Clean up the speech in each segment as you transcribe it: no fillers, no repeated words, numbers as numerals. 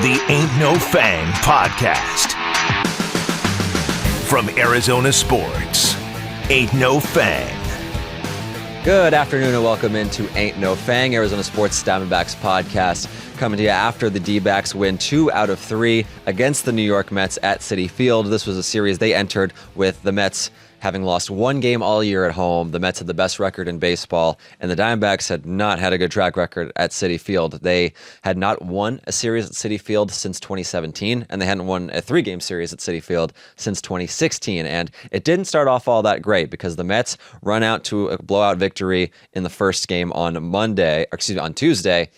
the Ain't No Fang podcast. From Arizona Sports, Ain't No Fang. Good afternoon and welcome into Ain't No Fang, Arizona Sports Diamondbacks podcast, coming to you after the D-backs win 2 out of 3 against the New York Mets at Citi Field. This was a series they entered with the Mets having lost one game all year at home. The Mets had the best record in baseball, and the Diamondbacks had not had a good track record at Citi Field. They had not won a series at Citi Field since 2017, and they hadn't won a 3-game series at Citi Field since 2016. And it didn't start off all that great because the Mets run out to a blowout victory in the first game on Tuesday.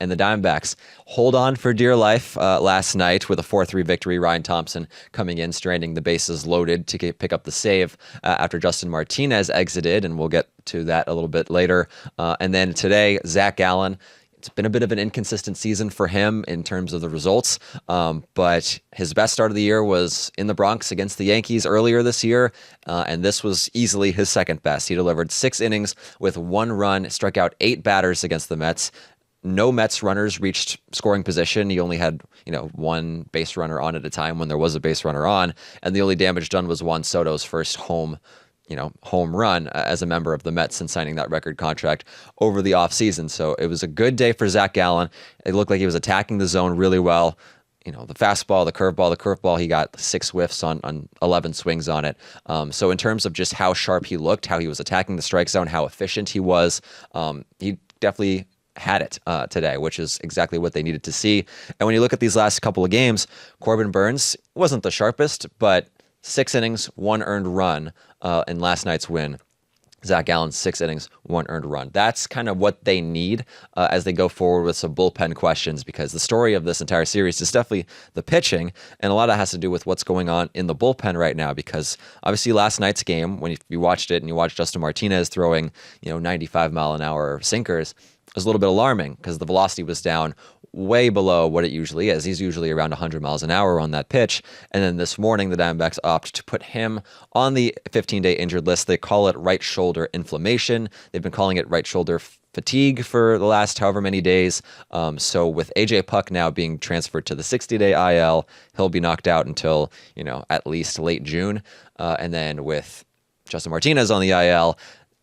And the Diamondbacks hold on for dear life last night with a 4-3 victory. Ryan Thompson coming in, stranding the bases loaded to pick up the save after Justin Martinez exited, and we'll get to that a little bit later. And then today, Zac Gallen. It's been a bit of an inconsistent season for him in terms of the results, but his best start of the year was in the Bronx against the Yankees earlier this year, and this was easily his second best. He delivered 6 innings with 1 run, struck out 8 batters against the Mets. No Mets runners reached scoring position. He only had, one base runner on at a time when there was a base runner on. And the only damage done was Juan Soto's first home run as a member of the Mets since signing that record contract over the offseason. So it was a good day for Zac Gallen. It looked like he was attacking the zone really well. The fastball, the curveball, he got 6 whiffs on 11 swings on it. So in terms of just how sharp he looked, how he was attacking the strike zone, how efficient he was, he definitely had it today, which is exactly what they needed to see. And when you look at these last couple of games, Corbin Burnes wasn't the sharpest, but 6 innings, 1 earned run in last night's win. Zac Gallen, 6 innings, 1 earned run. That's kind of what they need as they go forward with some bullpen questions, because the story of this entire series is definitely the pitching, and a lot of that has to do with what's going on in the bullpen right now, because obviously last night's game, when you watched it and you watched Justin Martinez throwing 95-mile-an-hour sinkers, it was a little bit alarming because the velocity was down way below what it usually is. He's usually around 100 miles an hour on that pitch. And then this morning, the Diamondbacks opt to put him on the 15-day injured list. They call it right shoulder inflammation. They've been calling it right shoulder fatigue for the last however many days. So with AJ Puck now being transferred to the 60-day IL, he'll be knocked out until, at least late June. And then with Justin Martinez on the IL,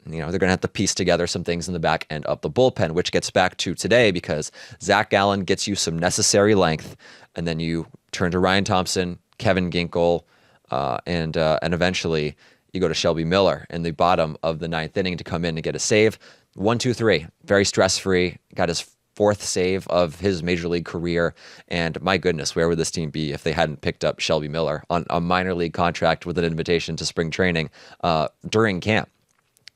they're going to have to piece together some things in the back end of the bullpen, which gets back to today because Zac Gallen gets you some necessary length, and then you turn to Ryan Thompson, Kevin Ginkel, and eventually you go to Shelby Miller in the bottom of the 9th inning to come in and get a save. 1, 2, 3, very stress-free, got his 4th save of his major league career, and my goodness, where would this team be if they hadn't picked up Shelby Miller on a minor league contract with an invitation to spring training during camp?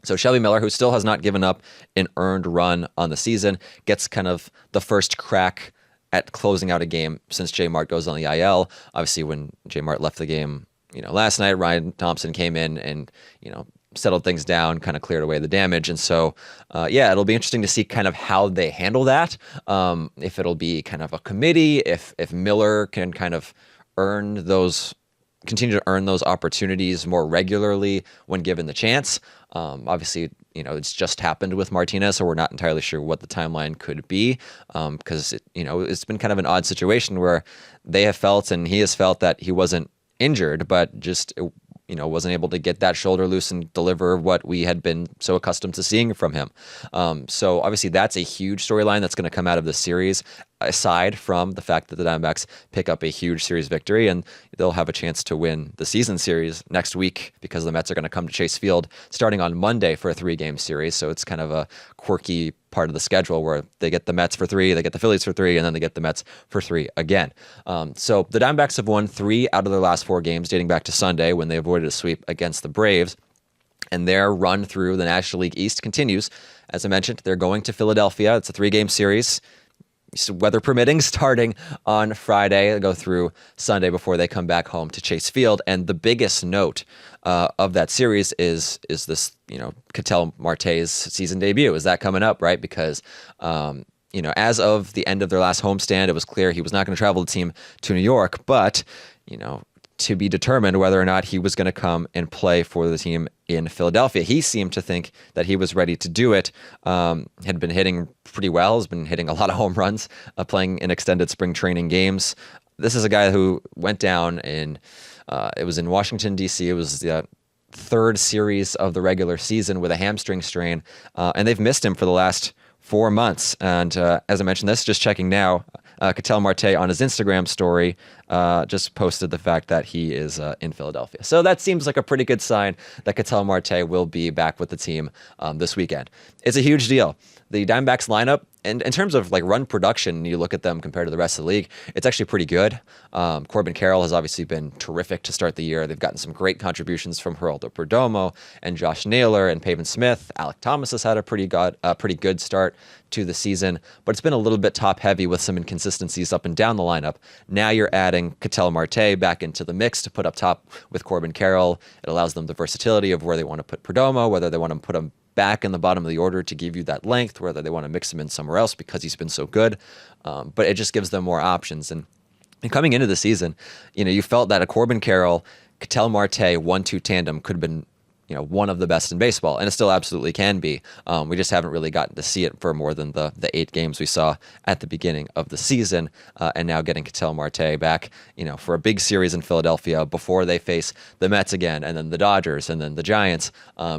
So Shelby Miller, who still has not given up an earned run on the season, gets kind of the first crack at closing out a game since J Mart goes on the IL. Obviously, when J Mart left the game, last night, Ryan Thompson came in and, settled things down, kind of cleared away the damage. And so, it'll be interesting to see kind of how they handle that. If it'll be kind of a committee, if Miller can kind of continue to earn those opportunities more regularly when given the chance. Obviously, it's just happened with Martinez, so we're not entirely sure what the timeline could be, because it's been kind of an odd situation where they have felt and he has felt that he wasn't injured, but just wasn't able to get that shoulder loose and deliver what we had been so accustomed to seeing from him. So obviously that's a huge storyline that's going to come out of this series, aside from the fact that the Diamondbacks pick up a huge series victory, and they'll have a chance to win the season series next week because the Mets are going to come to Chase Field starting on Monday for a 3-game series. So it's kind of a quirky part of the schedule where they get the Mets for 3, they get the Phillies for 3, and then they get the Mets for 3 again. So the Diamondbacks have won 3 out of their last 4 games dating back to Sunday when they avoided a sweep against the Braves. And their run through the National League East continues. As I mentioned, they're going to Philadelphia. It's a 3-game series, weather permitting, starting on Friday. They'll go through Sunday before they come back home to Chase Field. And the biggest note of that series is this, Ketel Marte's season debut. Is that coming up, right? Because, as of the end of their last homestand, it was clear he was not going to travel the team to New York. But, to be determined whether or not he was going to come and play for the team in Philadelphia. He seemed to think that he was ready to do it, had been hitting pretty well, has been hitting a lot of home runs, playing in extended spring training games. This is a guy who went down it was in Washington, D.C. It was the third series of the regular season with a hamstring strain, and they've missed him for the last 4 months. And as I mentioned, just checking now, Ketel Marte on his Instagram story just posted the fact that he is in Philadelphia. So that seems like a pretty good sign that Ketel Marte will be back with the team this weekend. It's a huge deal. The Diamondbacks lineup, and in terms of like run production, you look at them compared to the rest of the league, it's actually pretty good. Corbin Carroll has obviously been terrific to start the year. They've gotten some great contributions from Geraldo Perdomo and Josh Naylor and Pavin Smith. Alec Thomas has had a pretty good start to the season, but it's been a little bit top heavy with some inconsistencies up and down the lineup. Now you're adding Ketel Marte back into the mix to put up top with Corbin Carroll. It allows them the versatility of where they want to put Perdomo, whether they want to put him back in the bottom of the order to give you that length, whether they want to mix him in somewhere else because he's been so good. But it just gives them more options. And coming into the season, you felt that a Corbin Carroll, Ketel Marte 1-2 tandem could have been one of the best in baseball, and it still absolutely can be. We just haven't really gotten to see it for more than the 8 games we saw at the beginning of the season, and now getting Ketel Marte back, for a big series in Philadelphia before they face the Mets again, and then the Dodgers, and then the Giants.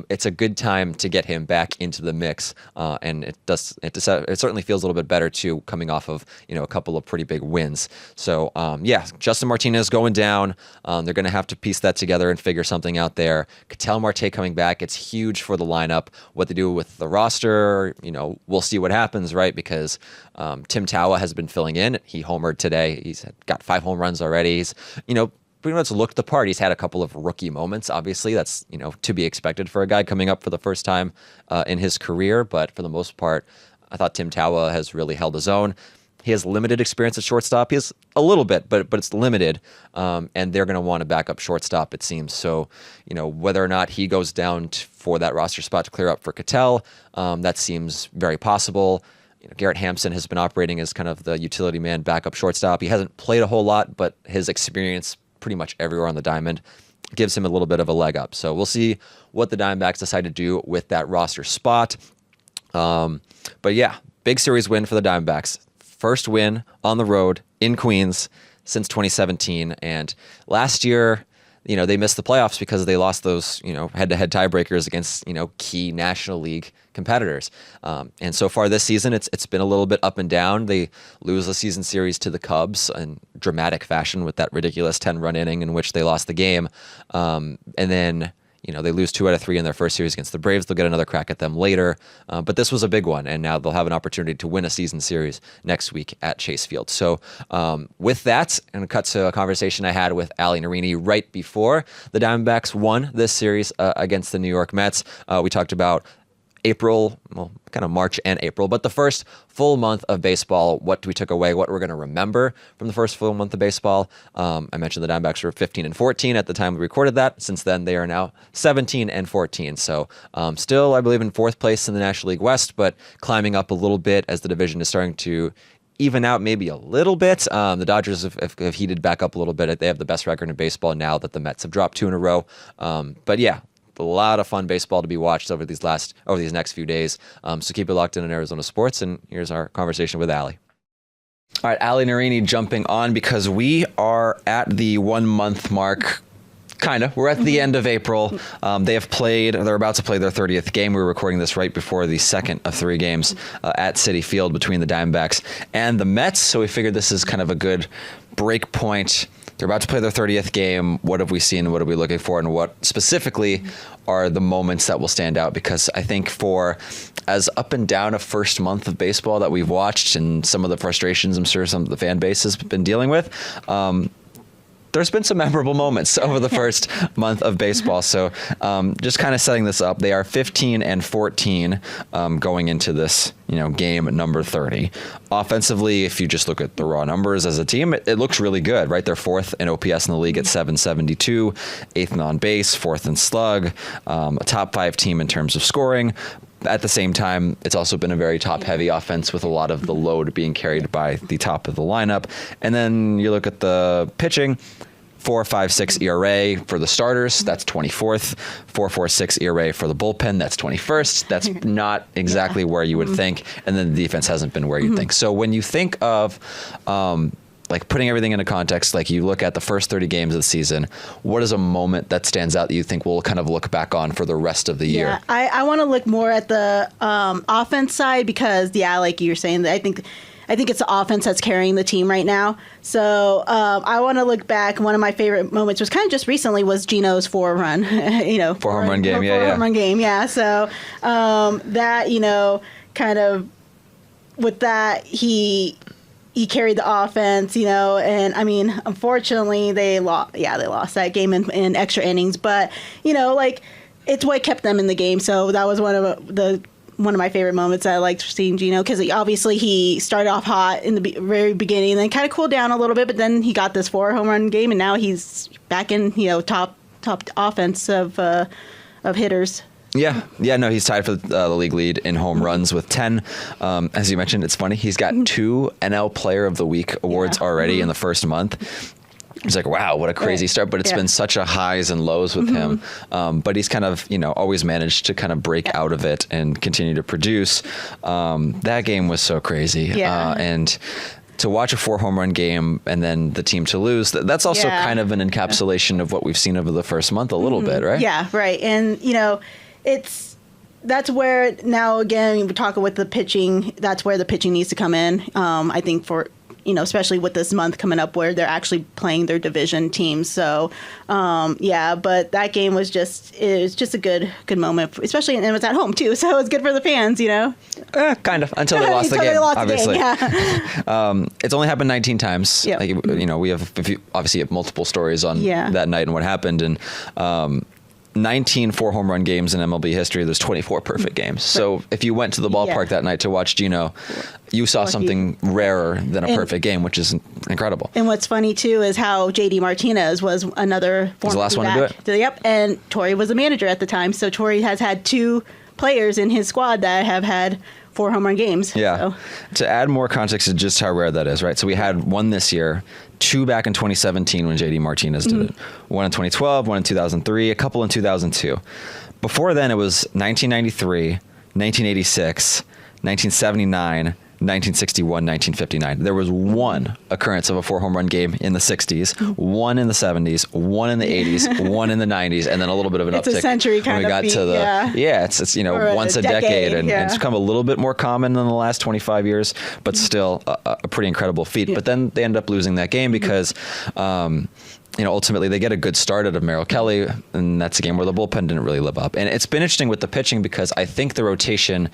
It's a good time to get him back into the mix, and it certainly feels a little bit better too, coming off of a couple of pretty big wins. So Justin Martinez going down. They're going to have to piece that together and figure something out there. Ketel Marte coming back, it's huge for the lineup. What they do with the roster, we'll see what happens, right? Because Tim Tawa has been filling in. He homered today. He's got 5 home runs already. He's, pretty much looked the part. He's had a couple of rookie moments. Obviously, that's, to be expected for a guy coming up for the first time in his career. But for the most part, I thought Tim Tawa has really held his own. He has limited experience at shortstop. He has a little bit, but it's limited, and they're going to want to back up shortstop, it seems. So, whether or not he goes down for that roster spot to clear up for Ketel, that seems very possible. Garrett Hampson has been operating as kind of the utility man backup shortstop. He hasn't played a whole lot, but his experience pretty much everywhere on the diamond gives him a little bit of a leg up. So we'll see what the Diamondbacks decide to do with that roster spot. But yeah, big series win for the Diamondbacks. First win on the road in Queens since 2017. And last year, they missed the playoffs because they lost those, head-to-head tiebreakers against, key National League competitors. And so far this season, it's been a little bit up and down. They lose the season series to the Cubs in dramatic fashion with that ridiculous 10-run inning in which they lost the game. And then they lose 2 out of 3 in their first series against the Braves. They'll get another crack at them later. But this was a big one, and now they'll have an opportunity to win a season series next week at Chase Field. So with that, I'm going to cut to a conversation I had with Ali Nerini right before the Diamondbacks won this series against the New York Mets. We talked about April, well, kind of March and April, but the first full month of baseball, what we took away, what we're going to remember from the first full month of baseball. I mentioned the Diamondbacks were 15-14 at the time we recorded that. Since then, they are now 17-14. So still, I believe, in 4th place in the National League West, but climbing up a little bit as the division is starting to even out maybe a little bit. The Dodgers have heated back up a little bit. They have the best record in baseball now that the Mets have dropped 2 in a row. But yeah, a lot of fun baseball to be watched over these next few days. So keep it locked in Arizona Sports, and here's our conversation with Ali. All right, Ali Nerini jumping on because we are at the 1 month mark. We're at the end of April. They're about to play their 30th game. We were recording this right before the second of 3 games at Citi Field between the Diamondbacks and the Mets. So we figured this is kind of a good break point. They're about to play their 30th game. What have we seen? What are we looking for? And what specifically are the moments that will stand out? Because I think for as up and down a first month of baseball that we've watched and some of the frustrations I'm sure some of the fan base has been dealing with, there's been some memorable moments over the first month of baseball. So just kind of setting this up, they are 15-14 going into this, game number 30. Offensively, if you just look at the raw numbers as a team, it looks really good, right? They're 4th in OPS in the league at 772, 8th in on base, 4th in slug, a top 5 team in terms of scoring. At the same time, it's also been a very top-heavy offense with a lot of the load being carried by the top of the lineup. And then you look at the pitching, 4.56 ERA for the starters. That's 24th. 4.46 ERA for the bullpen. That's 21st. That's not exactly where you would think. And then the defense hasn't been where you think. So when you think of like putting everything into context, like you look at the first 30 games of the season, what is a moment that stands out that you think we'll kind of look back on for the rest of the year? I want to look more at the offense side because, like you were saying, I think it's the offense that's carrying the team right now. So I want to look back. One of my favorite moments was kind of just recently was Gino's 4-run, 4-home run game. Home run game. Yeah. So that, kind of with that, he carried the offense, and I mean, unfortunately they lost that game in extra innings, but it's what kept them in the game. So that was one of my favorite moments I liked seeing Gino, because obviously he started off hot in the very beginning and then kind of cooled down a little bit, but then he got this 4-home run game and now he's back in, top offense of hitters. Yeah, no, he's tied for the league lead in home runs with 10. As you mentioned, it's funny, he's got 2 NL Player of the Week awards already in the first month. It's like, wow, what a crazy start, but it's been such a highs and lows with him. But he's kind of, always managed to kind of break out of it and continue to produce. That game was so crazy. And to watch a 4-home run game and then the team to lose, that's also kind of an encapsulation of what we've seen over the first month a little bit, right? Yeah, right. And, that's where now, again, we're talking with the pitching, that's where the pitching needs to come in. I think for, especially with this month coming up where they're actually playing their division teams. So, but that game was just a good moment, especially, and it was at home too. So it was good for the fans, Kind of, until they lost the game, obviously. It's only happened 19 times. Yep. We have obviously have multiple stories on that night and what happened. And, 19 4-home run games in MLB history. There's 24 perfect games. So if you went to the ballpark that night to watch Gino, you saw something rarer than a perfect game, which is incredible. And what's funny too is how JD Martinez was another was the last one to do it. Yep, and Torrey was the manager at the time. So Torrey has had 2 players in his squad that have had 4 home run games. Yeah. So. To add more context to just how rare that is, right? So we had 1 this year, 2 back in 2017 when JD Martinez did it, 1 in 2012, 1 in 2003, a couple in 2002. Before then, it was 1993, 1986, 1979, 1961, 1959. There was 1 occurrence of a 4-home run game in the 60s, 1 in the 70s, 1 in the 80s, 1 in the 90s, and then a little bit of an uptick. It's a century kind of feat, it's once a decade, and it's become a little bit more common in the last 25 years, but still a pretty incredible feat. But then they end up losing that game because ultimately they get a good start out of Merrill Kelly, and that's a game where the bullpen didn't really live up. And it's been interesting with the pitching because I think the rotation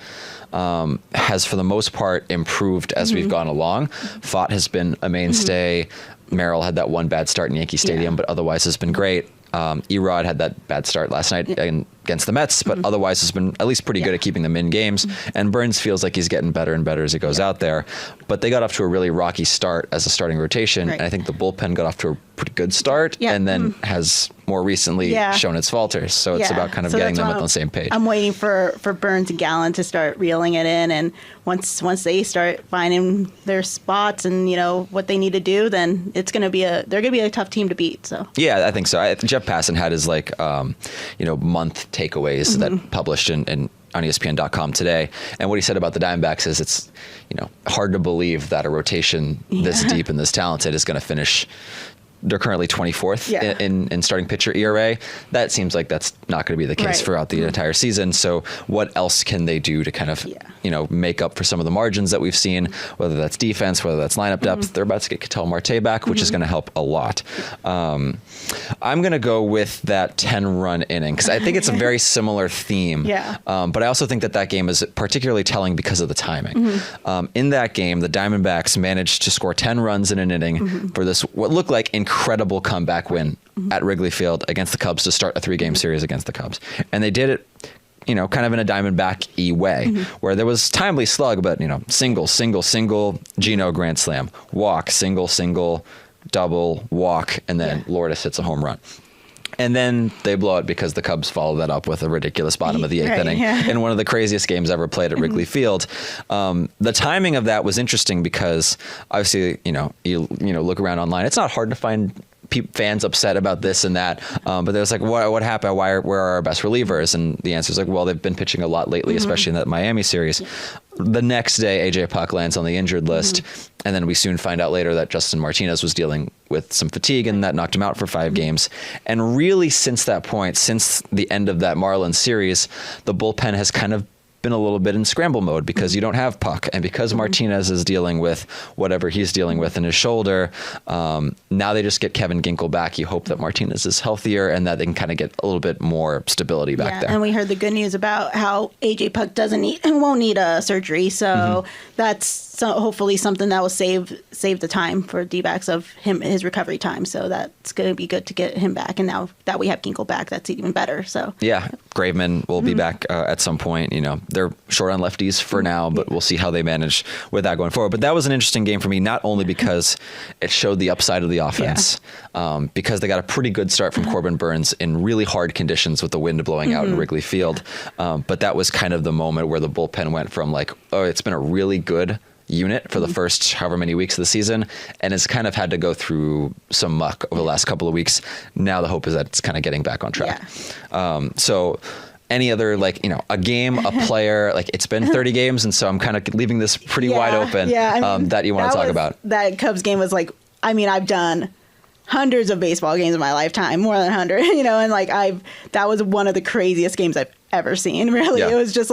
has, for the most part, improved as we've gone along. Fott has been a mainstay. Merrill had that 1 bad start in Yankee Stadium, but otherwise has been great. Erod had that bad start last night against the Mets, but otherwise has been at least pretty good at keeping them in games. And Burns feels like he's getting better and better as he goes out there. But they got off to a really rocky start as a starting rotation. And I think the bullpen got off to a pretty good start and then has more recently shown its falters. So it's about kind of getting them on the same page. I'm waiting for Burns and Gallen to start reeling it in. And once they start finding their spots and, what they need to do, then they're going to be a tough team to beat. So yeah, I think so. Jeff Passan had his month takeaways that published in on ESPN.com today. And what he said about the Diamondbacks is it's, hard to believe that a rotation this deep and this talented is going to finish. They're currently 24th in starting pitcher ERA. That seems like that's not going to be the case throughout the entire season. So what else can they do to kind of, make up for some of the margins that we've seen, whether that's defense, whether that's lineup depth? They're about to get Ketel Marte back, which is going to help a lot. I'm going to go with that 10-run inning because I think it's a very similar theme. But I also think that game is particularly telling because of the timing. In that game, the Diamondbacks managed to score 10 runs in an inning for this, what looked like incredible comeback win at Wrigley Field against the Cubs to start a 3-game series against the Cubs. And they did it, kind of in a Diamondback-y way, where there was timely slug, but, single, Gino grand slam, walk, single, double, walk, and then Lourdes hits a home run. And then they blow it because the Cubs follow that up with a ridiculous bottom of the 8th inning in one of the craziest games ever played at Wrigley Field. The timing of that was interesting because obviously, you look around online. It's not hard to find fans upset about this and that. But there was like, what happened? Where are our best relievers? And the answer is like, well, they've been pitching a lot lately, especially in that Miami series. The next day, AJ Puck lands on the injured list. And then we soon find out later that Justin Martinez was dealing with some fatigue and that knocked him out for 5 games. And really since that point, since the end of that Marlins series, the bullpen has kind of been a little bit in scramble mode because you don't have Puck, and because Martinez is dealing with whatever he's dealing with in his shoulder. Now they just get Kevin Ginkel back. You hope that Martinez is healthier and that they can kind of get a little bit more stability back there. And we heard the good news about how AJ Puck won't need a surgery, so that's hopefully something that will save the time for D-backs of his recovery time. So that's going to be good to get him back, and now that we have Ginkel back, that's even better. So yeah, Graveman will be back at some point. They're short on lefties for now, but we'll see how they manage with that going forward. But that was an interesting game for me, not only because it showed the upside of the offense, because they got a pretty good start from Corbin Burnes in really hard conditions with the wind blowing out in Wrigley Field. But that was kind of the moment where the bullpen went from like, oh, it's been a really good unit for the first however many weeks of the season, and it's kind of had to go through some muck over the last couple of weeks. Now the hope is that it's kind of getting back on track. So any other, a game, a player, it's been 30 games, and so I'm kind of leaving this pretty wide open that you want to talk about. That Cubs game was I've done hundreds of baseball games in my lifetime, more than 100, and that was one of the craziest games I've ever seen, really. It was just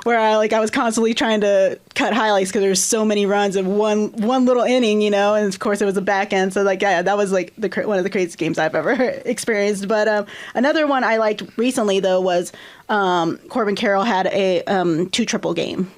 where I was constantly trying to cut highlights because there's so many runs in one little inning, and of course it was a back end, so that was one of the craziest games I've ever experienced. But another one I liked recently though was Corbin Carroll had a 2 triple game.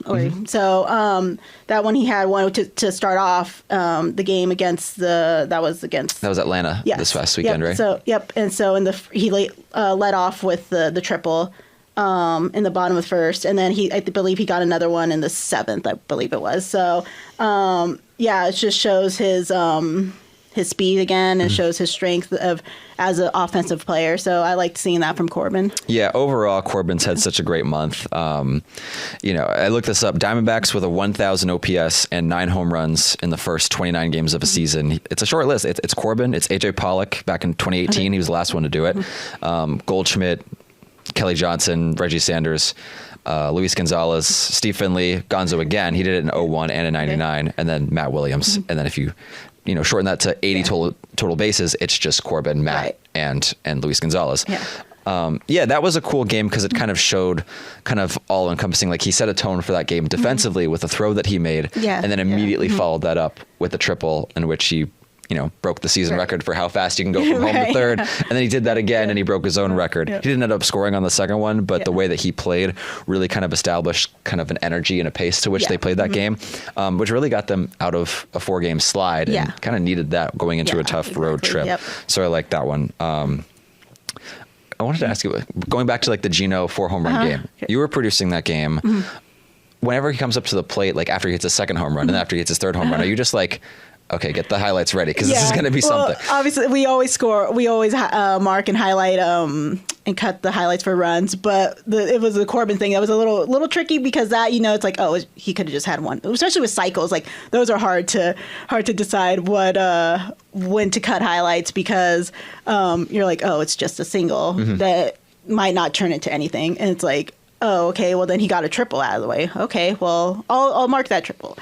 So that one he had one to start off the game against that was Atlanta this past weekend, right? So and so he led off with the triple in the bottom of first, and then I believe he got another one in the 7th, I believe it was. So it just shows his speed again, and shows his strength as an offensive player. So I liked seeing that from Corbin. Yeah, overall Corbin's had such a great month. I looked this up. Diamondbacks with a 1,000 OPS and 9 home runs in the first 29 games of a season. It's a short list. It's Corbin. It's AJ Pollock back in 2018. Okay. He was the last one to do it. Goldschmidt, Kelly Johnson, Reggie Sanders, Luis Gonzalez, Steve Finley, Gonzo again. He did it in 01 and in 99, and then Matt Williams. And then if you shorten that to 80 total bases, it's just Corbin, Matt, and Luis Gonzalez. That was a cool game because it kind of showed kind of all encompassing. He set a tone for that game defensively with a throw that he made, and then immediately followed that up with a triple in which he broke the season record for how fast you can go from home to third. And then he did that again, and he broke his own record. He didn't end up scoring on the second one, but the way that he played really kind of established kind of an energy and a pace to which they played that game, which really got them out of a 4-game slide and kind of needed that going into a tough road trip. So I like that one. I wanted to ask you, going back to the Gino 4 home run game, you were producing that game. Whenever he comes up to the plate, after he hits his second home run and after he hits his third home run, are you just okay, get the highlights ready because this is going to be something. Obviously, we always mark and highlight and cut the highlights for runs, but it was the Corbin thing that was a little tricky because that it's he could have just had one, especially with cycles. Those are hard to decide when to cut highlights because you're it's just a single that might not turn into anything, and it's okay, well then he got a triple out of the way. Okay, well I'll mark that triple.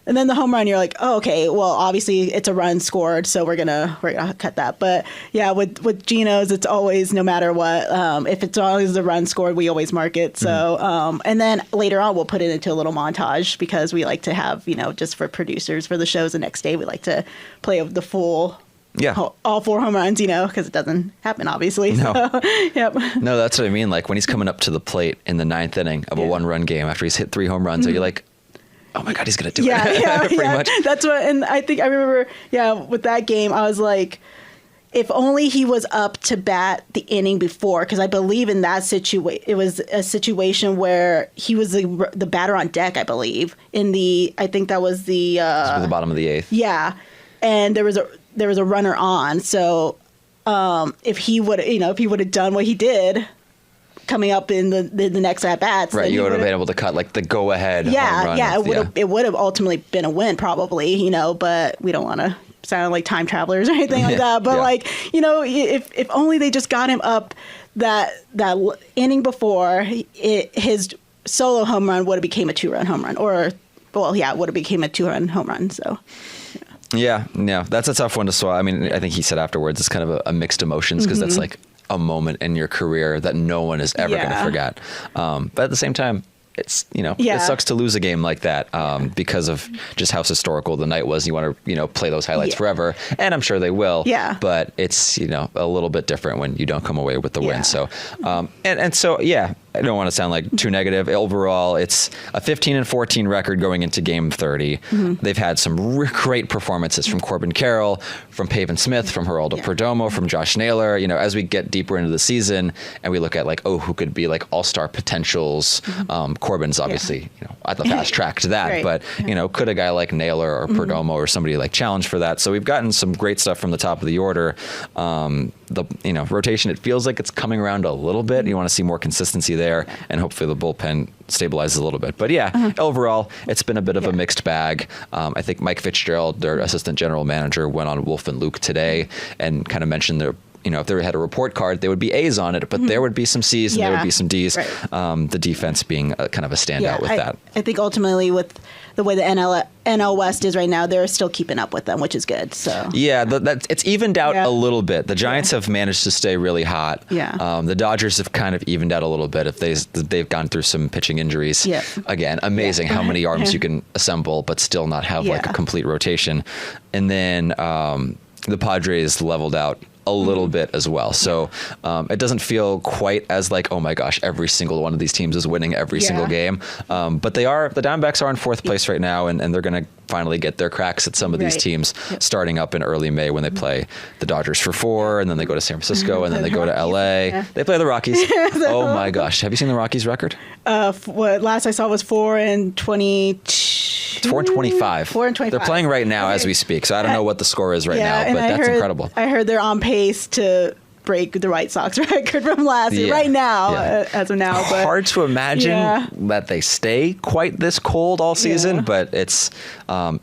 And then the home run, you're okay, well, obviously it's a run scored, so we're gonna cut that. But yeah, with Geno's, it's always, no matter what, if it's always a run scored, we always mark it. So, and then later on, we'll put it into a little montage because we like to have, just for producers for the shows the next day, we like to play the full. All 4 home runs, because it doesn't happen, obviously. No. So, No, that's what I mean. When he's coming up to the plate in the 9th inning of a 1-run game after he's hit 3 home runs, are you oh my God, he's going to do it. Pretty much. That's what, and I think I remember, with that game, I was if only he was up to bat the inning before, because I believe in that situation, it was a situation where he was the batter on deck, I believe, I think that was the bottom of the 8th. Yeah. And there was a runner on. So if he would have done what he did, coming up in the next at bats, right? You would have been able to cut the go ahead. It would have ultimately been a win, probably. But we don't want to sound like time travelers or anything like that. But like, you know, if only they just got him up that inning before, his solo home run would have became a 2-run home run, or well, yeah, it would have became a 2-run home run. So. Yeah, that's a tough one to swallow. I mean, I think he said afterwards it's kind of a mixed emotions because that's like a moment in your career that no one is ever going to forget. But at the same time, it's, you know, it sucks to lose a game like that because of just how historical the night was. You want to, you know, play those highlights forever, and I'm sure they will. Yeah. But it's, you know, a little bit different when you don't come away with the win. So, and so, I don't want to sound like too negative. Overall, it's a 15-14 record going into Game 30. They've had some great performances from Corbin Carroll, from Pavin Smith, from Geraldo Perdomo, from Josh Naylor. You know, as we get deeper into the season and we look at like, who could be like all-star potentials? Corbin's obviously, you know, at the fast track to that, but you know, could a guy like Naylor or Perdomo or somebody like challenge for that? So we've gotten some great stuff from the top of the order. The, you know, rotation, it feels like it's coming around a little bit. You want to see more consistency there, and hopefully the bullpen stabilizes a little bit. But overall, it's been a bit of a mixed bag. I think Mike Fitzgerald, their assistant general manager, went on Wolf and Luke today and kind of mentioned their, you know, if they had a report card, there would be A's on it, but there would be some C's and there would be some D's. The defense being kind of a standout with that. I think ultimately with the way the NL West is right now, they're still keeping up with them, which is good. So it's evened out a little bit. The Giants have managed to stay really hot. The Dodgers have kind of evened out a little bit. If they've gone through some pitching injuries. Again, amazing how many arms you can assemble, but still not have like a complete rotation. And then the Padres leveled out a little bit as well. So it doesn't feel quite as like, oh my gosh, every single one of these teams is winning every single game. But the Diamondbacks are in fourth place right now, and they're going to finally get their cracks at some of these teams starting up in early May when they play the Dodgers for 4, and then they go to San Francisco, and then they go to LA. They play the Rockies. Oh my gosh. Have you seen the Rockies record? What last I saw was 4-20. It's 4-25. 4-25. They're playing right now as we speak, so I don't know what the score is right now, but that's incredible. I heard they're on pace to break the White Sox record from last year right now, as of now. But hard to imagine that they stay quite this cold all season, but it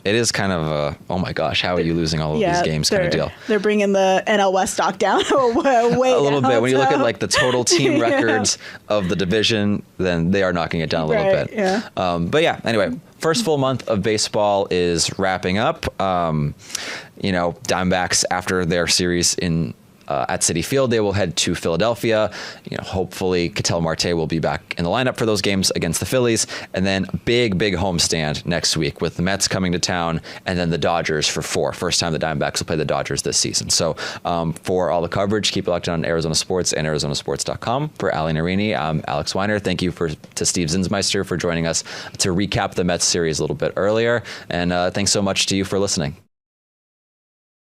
is kind of a, oh my gosh, how are you losing all of these games kind of deal. They're bringing the NL West stock down way a little bit. When you look at like the total team records of the division, then they are knocking it down a little bit. But anyway, first full month of baseball is wrapping up. You know, Diamondbacks, after their series at Citi Field, they will head to Philadelphia. You know, hopefully Ketel Marte will be back in the lineup for those games against the Phillies, and then big homestand next week with the Mets coming to town, and then the Dodgers for 4. First time the Diamondbacks will play the Dodgers this season. So for all the coverage, keep it locked on Arizona Sports and ArizonaSports.com. For Ali Nerini, I'm Alex Weiner. Thank you to Steve Zinsmeister for joining us to recap the Mets series a little bit earlier, and thanks so much to you for listening.